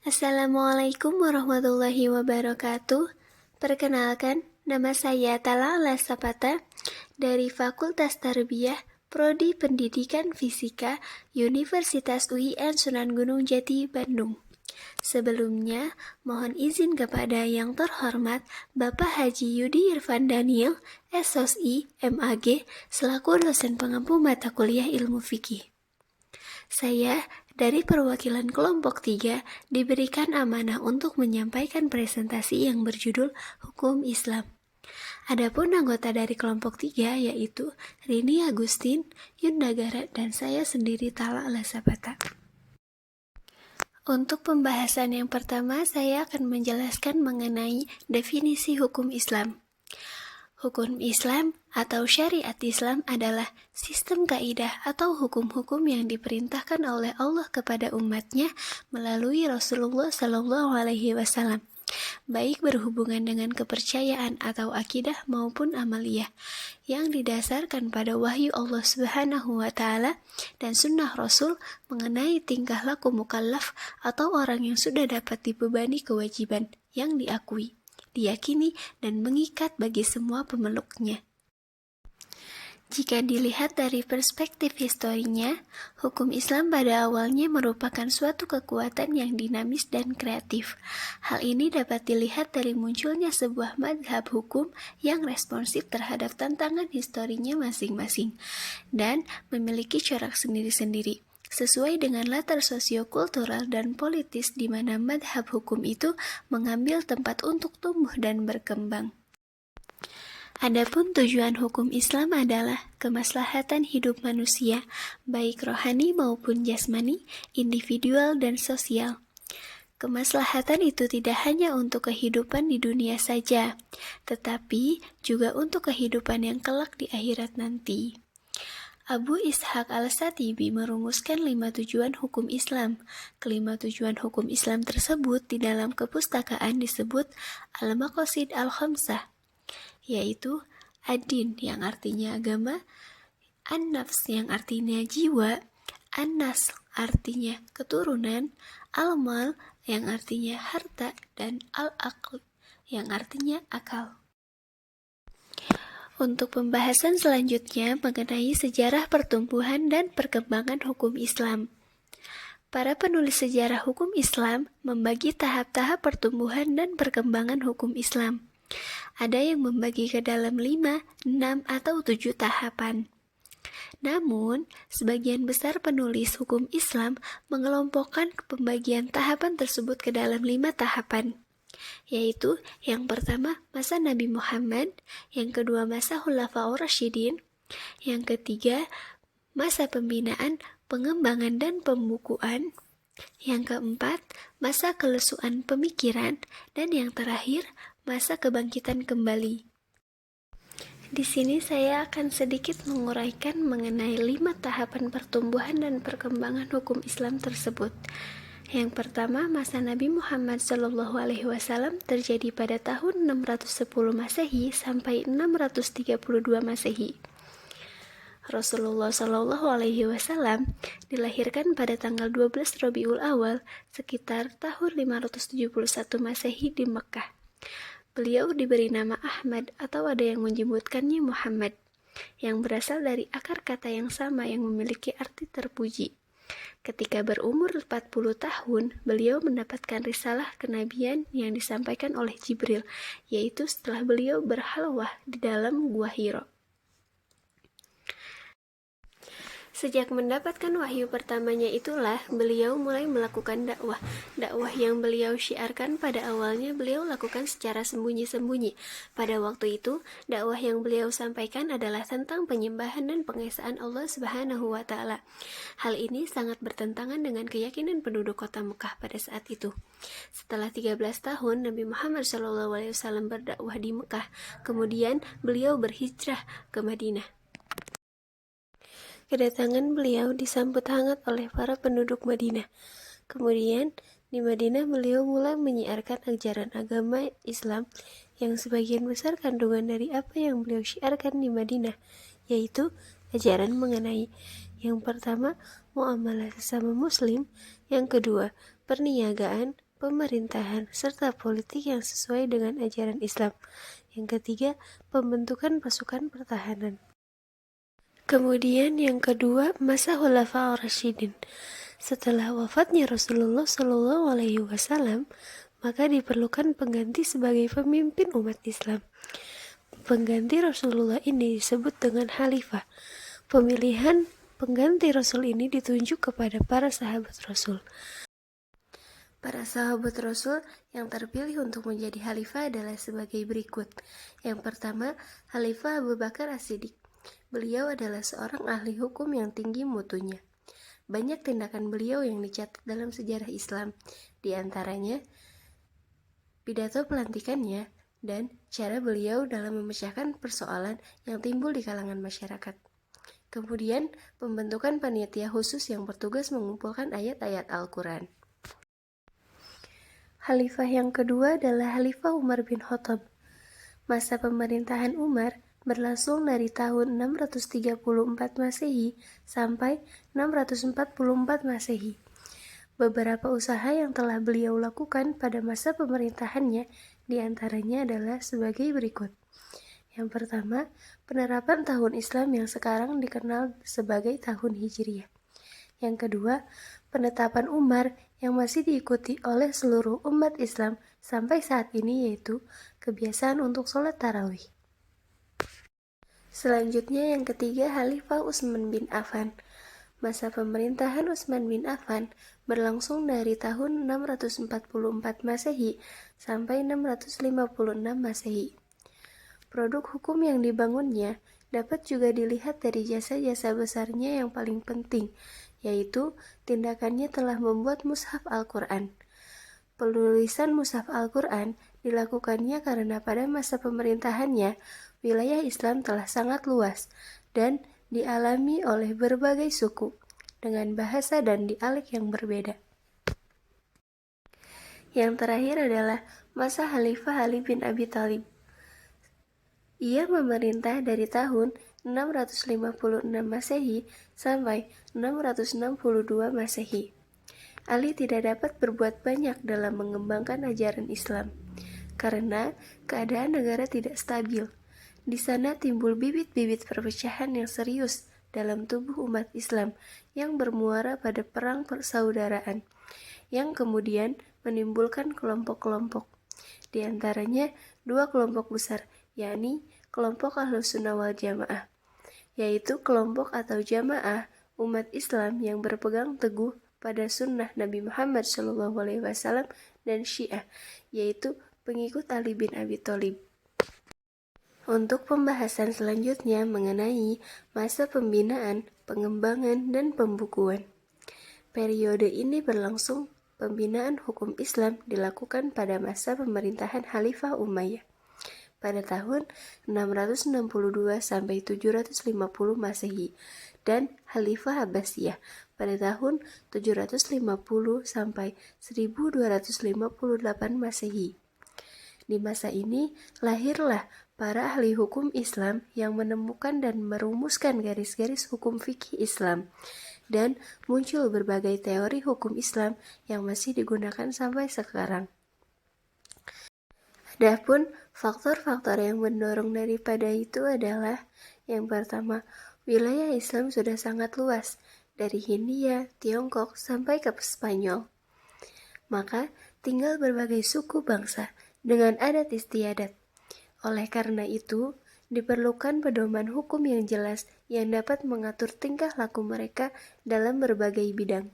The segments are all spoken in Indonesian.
Assalamualaikum warahmatullahi wabarakatuh. Perkenalkan, nama saya Tala Lasapata dari Fakultas Tarbiyah Prodi Pendidikan Fisika Universitas UIN Sunan Gunung Jati, Bandung. Sebelumnya, mohon izin kepada yang terhormat Bapak Haji Yudi Irfan Daniel, SOSI, MAG, selaku dosen pengampu mata kuliah ilmu fikih. Saya dari perwakilan kelompok 3 diberikan amanah untuk menyampaikan presentasi yang berjudul Hukum Islam. Adapun anggota dari kelompok 3 yaitu Rini Agustin, Yundagara, dan saya sendiri Tala Lasapata. Untuk pembahasan yang pertama, saya akan menjelaskan mengenai definisi hukum Islam. Hukum Islam atau syariat Islam adalah sistem kaidah atau hukum-hukum yang diperintahkan oleh Allah kepada umatnya melalui Rasulullah SAW, baik berhubungan dengan kepercayaan atau akidah maupun amaliyah, yang didasarkan pada wahyu Allah Subhanahu wa Ta'ala dan sunnah Rasul mengenai tingkah laku mukallaf atau orang yang sudah dapat dibebani kewajiban yang diakui, diyakini, dan mengikat bagi semua pemeluknya. Jika dilihat dari perspektif historinya, hukum Islam pada awalnya merupakan suatu kekuatan yang dinamis dan kreatif. Hal ini dapat dilihat dari munculnya sebuah mazhab hukum yang responsif terhadap tantangan historinya masing-masing dan memiliki corak sendiri-sendiri, sesuai dengan latar sosiokultural dan politis di mana mazhab hukum itu mengambil tempat untuk tumbuh dan berkembang. Adapun tujuan hukum Islam adalah kemaslahatan hidup manusia, baik rohani maupun jasmani, individual dan sosial. Kemaslahatan itu tidak hanya untuk kehidupan di dunia saja, tetapi juga untuk kehidupan yang kelak di akhirat nanti. Abu Ishaq Al-Shatibi merumuskan 5 tujuan hukum Islam. Kelima tujuan hukum Islam tersebut di dalam kepustakaan disebut Al-Maqasid Al-Khamsah, yaitu ad-din yang artinya agama, an-nafs yang artinya jiwa, an-nasl artinya keturunan, al-mal yang artinya harta, dan al-aql yang artinya akal. Untuk pembahasan selanjutnya mengenai sejarah pertumbuhan dan perkembangan hukum Islam. Para penulis sejarah hukum Islam membagi tahap-tahap pertumbuhan dan perkembangan hukum Islam. Ada yang membagi ke dalam 5, 6, atau 7 tahapan. Namun, sebagian besar penulis hukum Islam mengelompokkan pembagian tahapan tersebut ke dalam 5 tahapan, yaitu yang pertama masa Nabi Muhammad, yang kedua masa Khulafaur Rasyidin, yang ketiga masa pembinaan, pengembangan, dan pembukuan, yang keempat masa kelesuan pemikiran, dan yang terakhir masa kebangkitan kembali. Di sini saya akan sedikit menguraikan mengenai 5 tahapan pertumbuhan dan perkembangan hukum Islam tersebut. Yang pertama, masa Nabi Muhammad SAW terjadi pada tahun 610 Masehi sampai 632 Masehi. Rasulullah SAW dilahirkan pada tanggal 12 Rabiul Awal sekitar tahun 571 Masehi di Mekah. Beliau diberi nama Ahmad atau ada yang menyebutkannya Muhammad, yang berasal dari akar kata yang sama yang memiliki arti terpuji. Ketika berumur 40 tahun, beliau mendapatkan risalah kenabian yang disampaikan oleh Jibril, yaitu setelah beliau berhalwah di dalam Gua Hiro. Sejak mendapatkan wahyu pertamanya itulah beliau mulai melakukan dakwah. Dakwah yang beliau syiarkan pada awalnya beliau lakukan secara sembunyi-sembunyi. Pada waktu itu, dakwah yang beliau sampaikan adalah tentang penyembahan dan pengesaan Allah Subhanahu wa Ta'ala. Hal ini sangat bertentangan dengan keyakinan penduduk kota Mekah pada saat itu. Setelah 13 tahun Nabi Muhammad SAW berdakwah di Mekah, kemudian beliau berhijrah ke Madinah. Kedatangan beliau disambut hangat oleh para penduduk Madinah. Kemudian, di Madinah beliau mulai menyiarkan ajaran agama Islam yang sebagian besar kandungan dari apa yang beliau syiarkan di Madinah, yaitu ajaran mengenai yang pertama, muamalah sesama muslim, yang kedua, perniagaan, pemerintahan, serta politik yang sesuai dengan ajaran Islam. Yang ketiga, pembentukan pasukan pertahanan. Kemudian yang kedua, masa Khulafaur Rasyidin. Setelah wafatnya Rasulullah Shallallahu Alaihi Wasallam, maka diperlukan pengganti sebagai pemimpin umat Islam. Pengganti Rasulullah ini disebut dengan khalifah. Pemilihan pengganti Rasul ini ditunjuk kepada para sahabat Rasul. Para sahabat Rasul yang terpilih untuk menjadi khalifah adalah sebagai berikut. Yang pertama, Khalifah Abu Bakar As-Siddiq. Beliau adalah seorang ahli hukum yang tinggi mutunya. Banyak tindakan beliau yang dicatat dalam sejarah Islam, di antaranya pidato pelantikannya dan cara beliau dalam memecahkan persoalan yang timbul di kalangan masyarakat. Kemudian, pembentukan panitia khusus yang bertugas mengumpulkan ayat-ayat Al-Quran. Khalifah yang kedua adalah Khalifah Umar bin Khattab. Masa pemerintahan Umar berlangsung dari tahun 634 Masehi sampai 644 Masehi. Beberapa usaha yang telah beliau lakukan pada masa pemerintahannya diantaranya adalah sebagai berikut. Yang pertama, penerapan tahun Islam yang sekarang dikenal sebagai tahun Hijriah. Yang kedua, penetapan Umar yang masih diikuti oleh seluruh umat Islam sampai saat ini, yaitu kebiasaan untuk sholat tarawih. Selanjutnya yang ketiga, Khalifah Utsman bin Affan. Masa pemerintahan Utsman bin Affan berlangsung dari tahun 644 Masehi sampai 656 Masehi. Produk hukum yang dibangunnya dapat juga dilihat dari jasa-jasa besarnya yang paling penting, yaitu tindakannya telah membuat mushaf Al-Quran. Penulisan mushaf Al-Quran dilakukannya karena pada masa pemerintahannya, wilayah Islam telah sangat luas dan dialami oleh berbagai suku dengan bahasa dan dialek yang berbeda. Yang terakhir adalah masa Khalifah Ali bin Abi Thalib. Ia memerintah dari tahun 656 Masehi sampai 662 Masehi. Ali tidak dapat berbuat banyak dalam mengembangkan ajaran Islam karena keadaan negara tidak stabil. Di sana timbul bibit-bibit perpecahan yang serius dalam tubuh umat Islam yang bermuara pada perang persaudaraan, yang kemudian menimbulkan kelompok-kelompok. Di antaranya dua kelompok besar, yakni kelompok Ahlus Sunnah wal Jamaah, yaitu kelompok atau jamaah umat Islam yang berpegang teguh pada sunnah Nabi Muhammad SAW, dan Syiah, yaitu pengikut Ali bin Abi Thalib. Untuk pembahasan selanjutnya mengenai masa pembinaan, pengembangan, dan pembukuan. Periode ini berlangsung pembinaan hukum Islam dilakukan pada masa pemerintahan Khalifah Umayyah pada tahun 662 sampai 750 Masehi dan Khalifah Abbasiyah pada tahun 750 sampai 1258 Masehi. Di masa ini lahirlah para ahli hukum Islam yang menemukan dan merumuskan garis-garis hukum fikih Islam, dan muncul berbagai teori hukum Islam yang masih digunakan sampai sekarang. Adapun faktor-faktor yang mendorong daripada itu adalah yang pertama, wilayah Islam sudah sangat luas, dari Hindia, Tiongkok, sampai ke Spanyol. Maka tinggal berbagai suku bangsa dengan adat istiadat. Oleh karena itu, diperlukan pedoman hukum yang jelas yang dapat mengatur tingkah laku mereka dalam berbagai bidang.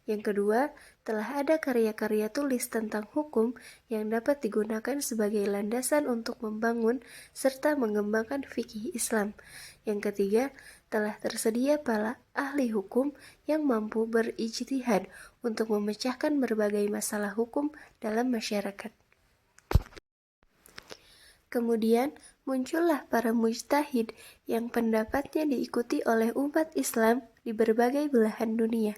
Yang kedua, telah ada karya-karya tulis tentang hukum yang dapat digunakan sebagai landasan untuk membangun serta mengembangkan fikih Islam. Yang ketiga, telah tersedia para ahli hukum yang mampu berijtihad untuk memecahkan berbagai masalah hukum dalam masyarakat. Kemudian muncullah para mujtahid yang pendapatnya diikuti oleh umat Islam di berbagai belahan dunia.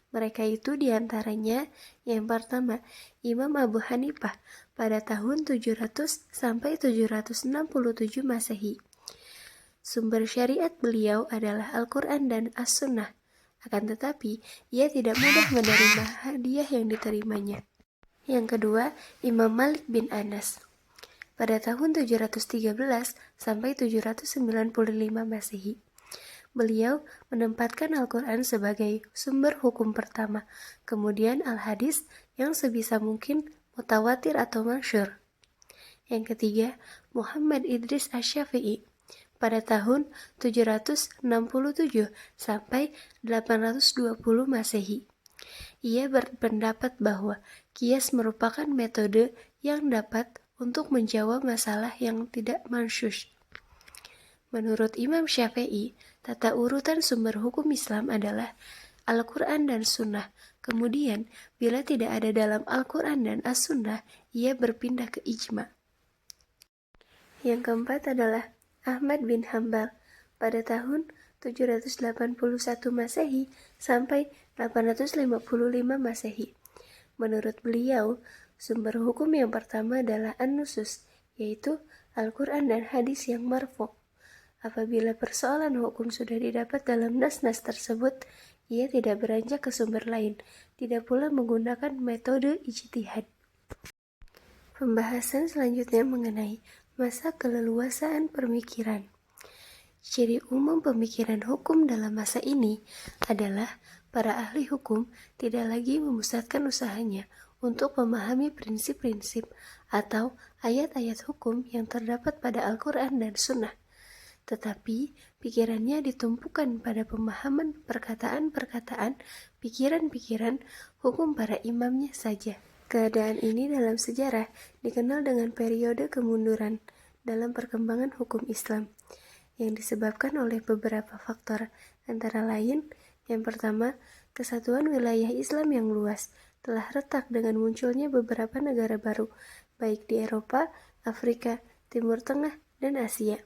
Mereka itu diantaranya yang pertama, Imam Abu Hanifah pada tahun 700 sampai 767 Masehi. Sumber syariat beliau adalah Al-Quran dan As-Sunnah. Akan tetapi, ia tidak mudah menerima hadiah yang diterimanya. Yang kedua, Imam Malik bin Anas. Pada tahun 713 sampai 795 Masehi, beliau menempatkan Al-Quran sebagai sumber hukum pertama, kemudian Al-Hadis yang sebisa mungkin mutawatir atau masyhur. Yang ketiga, Muhammad Idris Asy-Syafi'i pada tahun 767 sampai 820 Masehi. Ia berpendapat bahwa qiyas merupakan metode yang dapat untuk menjawab masalah yang tidak mansyush. Menurut Imam Syafi'i, tata urutan sumber hukum Islam adalah Al-Quran dan Sunnah. Kemudian, bila tidak ada dalam Al-Quran dan As-Sunnah, ia berpindah ke ijma. Yang keempat adalah Ahmad bin Hambal pada tahun 781 Masehi sampai 855 Masehi. Menurut beliau, sumber hukum yang pertama adalah An-Nusus, yaitu Al-Quran dan hadis yang marfu'. Apabila persoalan hukum sudah didapat dalam nas-nas tersebut, ia tidak beranjak ke sumber lain, tidak pula menggunakan metode ijtihad. Pembahasan selanjutnya mengenai masa keleluasaan pemikiran. Ciri umum pemikiran hukum dalam masa ini adalah para ahli hukum tidak lagi memusatkan usahanya untuk memahami prinsip-prinsip atau ayat-ayat hukum yang terdapat pada Al-Quran dan Sunnah, tetapi pikirannya ditumpukan pada pemahaman perkataan-perkataan, pikiran-pikiran hukum para imamnya saja. Keadaan ini dalam sejarah dikenal dengan periode kemunduran dalam perkembangan hukum Islam, yang disebabkan oleh beberapa faktor, antara lain, yang pertama, kesatuan wilayah Islam yang luas telah retak dengan munculnya beberapa negara baru, baik di Eropa, Afrika, Timur Tengah, dan Asia.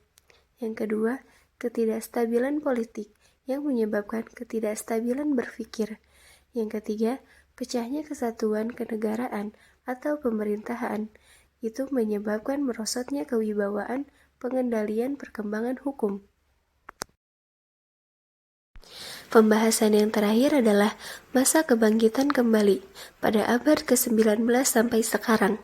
Yang kedua, ketidakstabilan politik yang menyebabkan ketidakstabilan berpikir. Yang ketiga, pecahnya kesatuan kenegaraan atau pemerintahan. Itu menyebabkan merosotnya kewibawaan pengendalian perkembangan hukum. Pembahasan yang terakhir adalah masa kebangkitan kembali pada abad ke-19 sampai sekarang.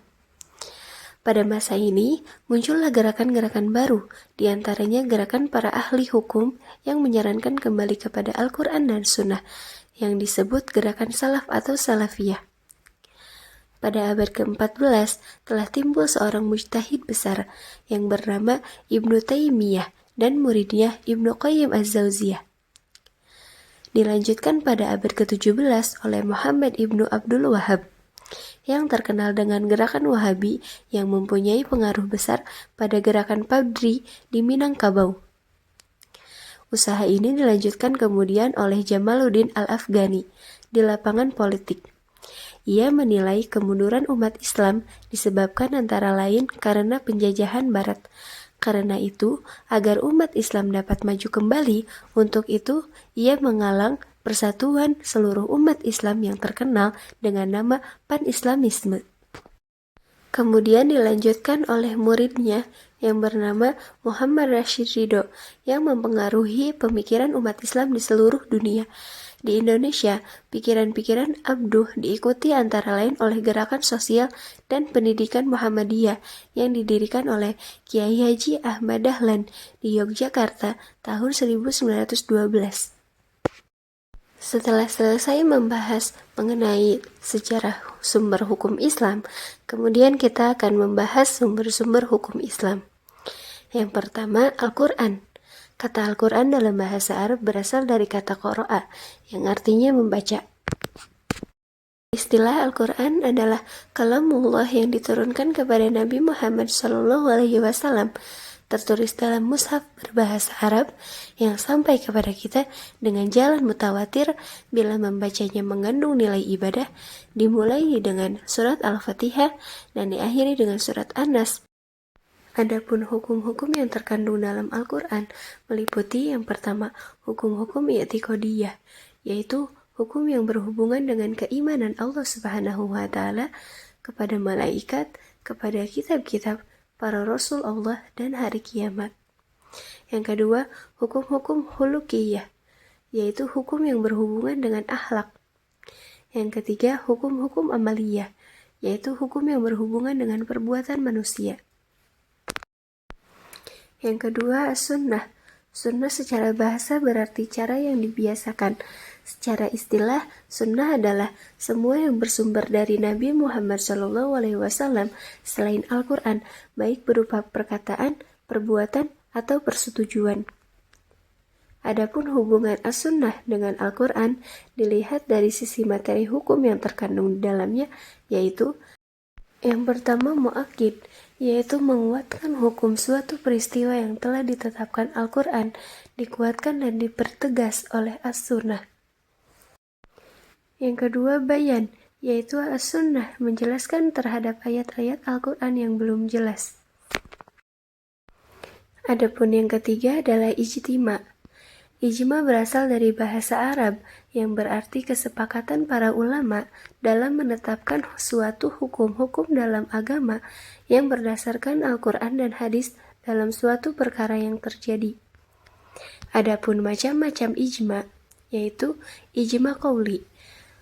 Pada masa ini, muncullah gerakan-gerakan baru, diantaranya gerakan para ahli hukum yang menyarankan kembali kepada Al-Quran dan Sunnah, yang disebut gerakan salaf atau salafiyah. Pada abad ke-14 telah timbul seorang mujtahid besar yang bernama Ibnu Taimiyah dan muridnya Ibnu Qayyim Az-Zauziyah. Dilanjutkan pada abad ke-17 oleh Muhammad Ibnu Abdul Wahhab yang terkenal dengan gerakan Wahabi yang mempunyai pengaruh besar pada gerakan Padri di Minangkabau. Usaha ini dilanjutkan kemudian oleh Jamaluddin Al-Afghani di lapangan politik. Ia menilai kemunduran umat Islam disebabkan antara lain karena penjajahan Barat. Karena itu, agar umat Islam dapat maju kembali, untuk itu ia mengalang persatuan seluruh umat Islam yang terkenal dengan nama Pan-Islamisme. Kemudian dilanjutkan oleh muridnya yang bernama Muhammad Rashid Ridho yang mempengaruhi pemikiran umat Islam di seluruh dunia. Di Indonesia, pikiran-pikiran Abduh diikuti antara lain oleh gerakan sosial dan pendidikan Muhammadiyah yang didirikan oleh Kiai Haji Ahmad Dahlan di Yogyakarta tahun 1912. Setelah selesai membahas mengenai sejarah sumber hukum Islam, kemudian kita akan membahas sumber-sumber hukum Islam. Yang pertama, Al-Quran. Kata Al-Quran dalam bahasa Arab berasal dari kata qara'a, yang artinya membaca. Istilah Al-Quran adalah kalamullah yang diturunkan kepada Nabi Muhammad SAW, tertulis dalam mushaf berbahasa Arab yang sampai kepada kita dengan jalan mutawatir bila membacanya mengandung nilai ibadah, dimulai dengan surat Al-Fatihah dan diakhiri dengan surat An-Nas. Adapun hukum-hukum yang terkandung dalam Al-Quran meliputi yang pertama, hukum-hukum i'tiqadiyah, yaitu hukum yang berhubungan dengan keimanan Allah Subhanahu wa Ta'ala kepada malaikat, kepada kitab-kitab, para rasul Allah, dan hari kiamat. Yang kedua, hukum-hukum khuluqiyah, yaitu hukum yang berhubungan dengan akhlak. Yang ketiga, hukum-hukum amaliyah, yaitu hukum yang berhubungan dengan perbuatan manusia. Yang kedua, as-sunnah. Sunnah secara bahasa berarti cara yang dibiasakan. Secara istilah, sunnah adalah semua yang bersumber dari Nabi Muhammad SAW selain Al-Quran, baik berupa perkataan, perbuatan, atau persetujuan. Adapun hubungan as-sunnah dengan Al-Quran dilihat dari sisi materi hukum yang terkandung di dalamnya, yaitu yang pertama mu'akkid, yaitu menguatkan hukum suatu peristiwa yang telah ditetapkan Al-Quran, dikuatkan dan dipertegas oleh as-sunnah. Yang kedua bayan, yaitu as-sunnah menjelaskan terhadap ayat-ayat Al-Quran yang belum jelas. Adapun yang ketiga adalah ijtima'. Ijma berasal dari bahasa Arab yang berarti kesepakatan para ulama dalam menetapkan suatu hukum-hukum dalam agama yang berdasarkan Al-Quran dan hadis dalam suatu perkara yang terjadi. Adapun macam-macam ijma, yaitu ijma qauli,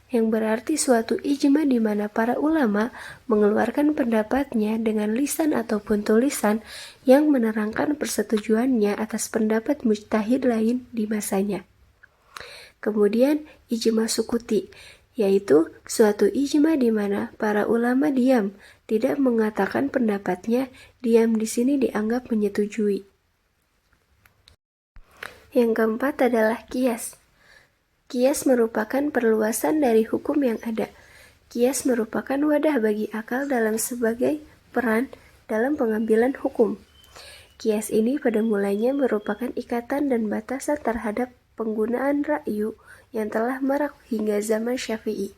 yang berarti suatu ijma di mana para ulama mengeluarkan pendapatnya dengan lisan ataupun tulisan yang menerangkan persetujuannya atas pendapat mujtahid lain di masanya. Kemudian ijma sukuti, yaitu suatu ijma di mana para ulama diam, tidak mengatakan pendapatnya, diam di sini dianggap menyetujui. Yang keempat adalah qiyas. Qiyas merupakan perluasan dari hukum yang ada. Qiyas merupakan wadah bagi akal dalam sebagai peran dalam pengambilan hukum. Qiyas ini pada mulanya merupakan ikatan dan batasan terhadap penggunaan ra'yu yang telah marak hingga zaman Syafi'i,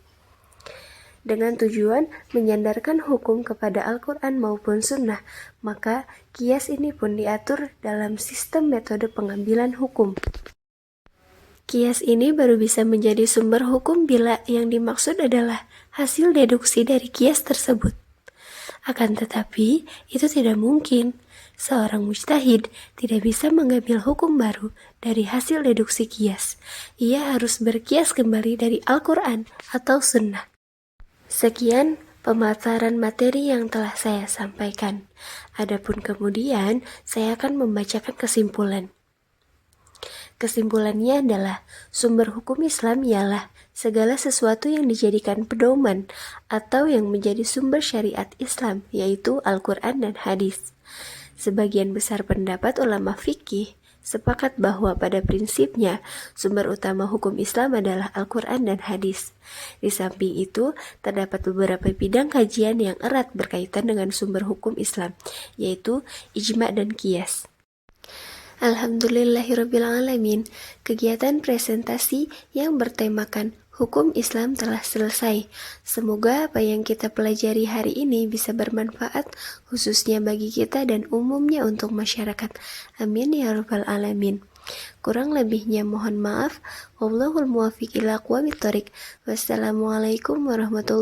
dengan tujuan menyandarkan hukum kepada Al-Quran maupun Sunnah, maka qiyas ini pun diatur dalam sistem metode pengambilan hukum. Qiyas ini baru bisa menjadi sumber hukum bila yang dimaksud adalah hasil deduksi dari qiyas tersebut. Akan tetapi, itu tidak mungkin. Seorang mujtahid tidak bisa mengambil hukum baru dari hasil deduksi qiyas. Ia harus berqiyas kembali dari Al-Quran atau Sunnah. Sekian pemaparan materi yang telah saya sampaikan. Adapun kemudian, saya akan membacakan kesimpulan. Kesimpulannya adalah, sumber hukum Islam ialah segala sesuatu yang dijadikan pedoman atau yang menjadi sumber syariat Islam, yaitu Al-Quran dan hadis. Sebagian besar pendapat ulama fikih sepakat bahwa pada prinsipnya sumber utama hukum Islam adalah Al-Quran dan hadis. Di samping itu, terdapat beberapa bidang kajian yang erat berkaitan dengan sumber hukum Islam, yaitu ijma' dan qiyas. Alhamdulillahirrabbilalamin, kegiatan presentasi yang bertemakan hukum Islam telah selesai. Semoga apa yang kita pelajari hari ini bisa bermanfaat, khususnya bagi kita dan umumnya untuk masyarakat. Amin ya rabbal alamin. Kurang lebihnya mohon maaf. Wallahul muwaffiq ila aqwamit thoriq. Wassalamualaikum warahmatullahi